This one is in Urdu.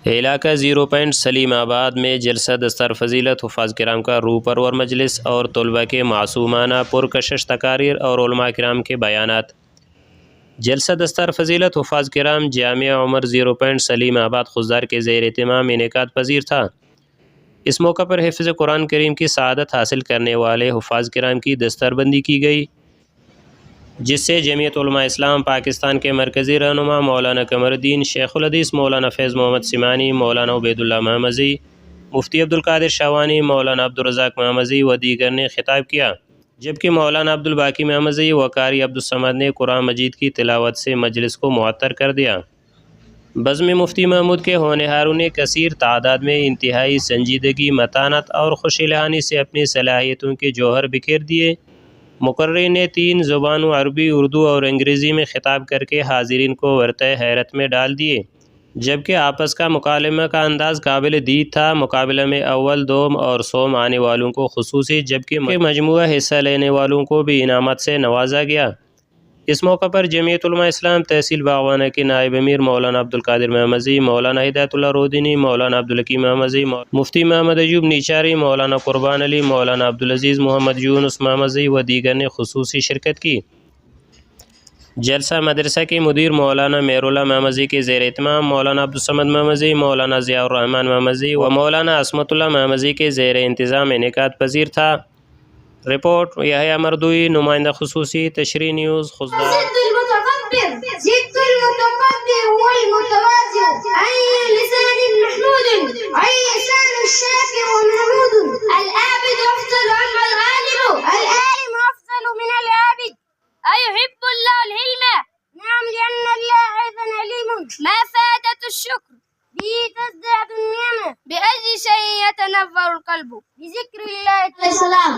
علاقہ 0 سلیم آباد میں جلسہ دستار فضیلت حفاظ کرام کا روح پرور مجلس اور طلباء کے معصومانہ پرکشش تقاریر اور علماء کرام کے بیانات۔ جلسہ دستار فضیلت حفاظ کرام جامعہ عمر 0 سلیم آباد خضدار کے زیر اہتمام انعقاد پذیر تھا۔ اس موقع پر حفظ قرآن کریم کی سعادت حاصل کرنے والے حفاظ کرام کی دستار بندی کی گئی، جس سے جمعیت علماء اسلام پاکستان کے مرکزی رہنما مولانا قمر الدین، شیخ الحدیث مولانا فیض محمد سمانی، مولانا عبید اللہ محمدی، مفتی عبدالقادر شاوانی، مولانا عبدالرزاق محمدی و دیگر نے خطاب کیا، جبکہ مولانا عبدالباقی محمدی و قاری عبدالصمد نے قرآن مجید کی تلاوت سے مجلس کو معطر کر دیا۔ بزم مفتی محمود کے ہونہاروں نے کثیر تعداد میں انتہائی سنجیدگی، متانت اور خوش الحانی سے اپنی صلاحیتوں کے جوہر بکھیر دیے۔ مقررین نے 3 زبانوں عربی، اردو اور انگریزی میں خطاب کر کے حاضرین کو ورطۂ حیرت میں ڈال دیے، جبکہ آپس کا مکالمہ کا انداز قابل دید تھا۔ مقابلہ میں اول، دوم اور سوم آنے والوں کو خصوصی جبکہ مجموعہ حصہ لینے والوں کو بھی انعامات سے نوازا گیا۔ اس موقع پر جمعیت علماء اسلام تحصیل باغوانہ کے نائب امیر مولانا عبدالقادر محمدی، مولانا ہدایت اللہ رودینی، مولانا عبدالحکیم محمدی، مفتی محمد ایوب نیچاری، مولانا قربان علی، مولانا عبدالعزیز محمد یونس محمدی و دیگر نے خصوصی شرکت کی۔ جلسہ مدرسہ کے مدیر مولانا میر اللہ محمدی کے زیر اہتمام مولانا عبدالصمد محمدی، مولانا ضیاء الرحمن محمدی و مولانا عصمت اللہ محمدی کے زیر انتظام انعقاد پذیر تھا۔ رپورٹ یحییٰ مردوئی، نمائندہ خصوصی، تشریح نیوز، خضدار۔ زد المتكبر والمتواضع أي لسان محمود أي لسان الشاكر محمود العابد أفضل أم العالم العالم أفضل من العابد أيحب الله العلم نعم لأن الله أيضا عليم ما فائدة الشكر به تزداد النعمة بأي شيء يتنور القلب بذكر الله السلام